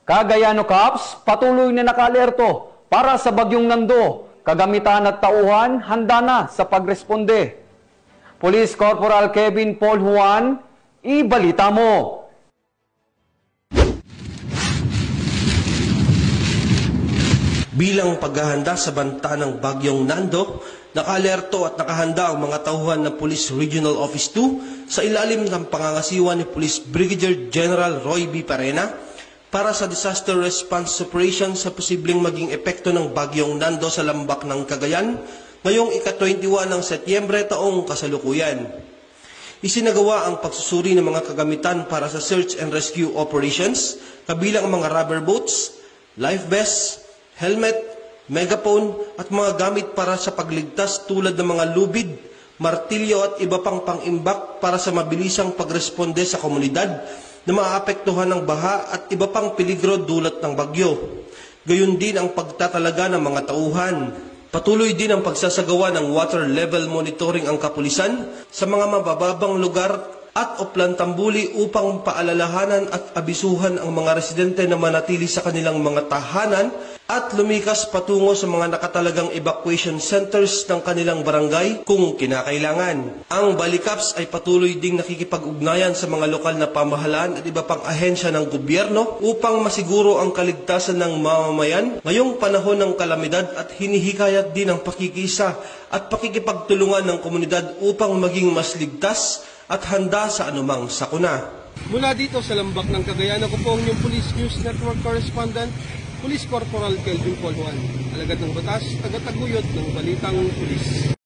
Cagayano Cops patuloy na naka-alerto para sa bagyong Nando. Kagamitan at tauhan handa na sa pagresponde. Police Corporal Kevin Paul Juan, ibalita mo. Bilang paghahanda sa banta ng bagyong Nando, naka-alerto at nakahanda ang mga tauhan ng Police Regional Office 2 sa ilalim ng pangangasiwa ni Police Brigadier General Roy B. Parena para sa disaster response operation sa posibleng maging epekto ng bagyong Nando sa lambak ng Cagayan ngayong ika-21 ng Setyembre taong kasalukuyan. Isinagawa ang pagsusuri ng mga kagamitan para sa search and rescue operations, kabilang ang mga rubber boats, life vests, helmet, megaphone at mga gamit para sa pagligtas tulad ng mga lubid, martilyo at iba pang pangimbak para sa mabilisang pagresponde sa komunidad na maapektuhan ng baha at iba pang peligro dulot ng bagyo. Gayon din ang pagtatalaga ng mga tauhan. Patuloy din ang pagsasagawa ng water level monitoring ang kapulisan sa mga mabababang lugar at Oplan Tambuli upang paalalahanan at abisuhan ang mga residente na manatili sa kanilang mga tahanan at lumikas patungo sa mga nakatalagang evacuation centers ng kanilang barangay kung kinakailangan. Ang Balikaps ay patuloy ding nakikipag-ugnayan sa mga lokal na pamahalaan at iba pang ahensya ng gobyerno upang masiguro ang kaligtasan ng mamamayan ngayong panahon ng kalamidad at hinihikayat din ang pakikisa at pakikipagtulungan ng komunidad upang maging mas ligtas at handa sa anumang sakuna. Mula dito sa lambak ng Cagayan, ako po ang inyong Police News Network Correspondent, Police Corporal Kelvin Paul Juan, alagad ng batas, tagataguyod ng balitang pulis.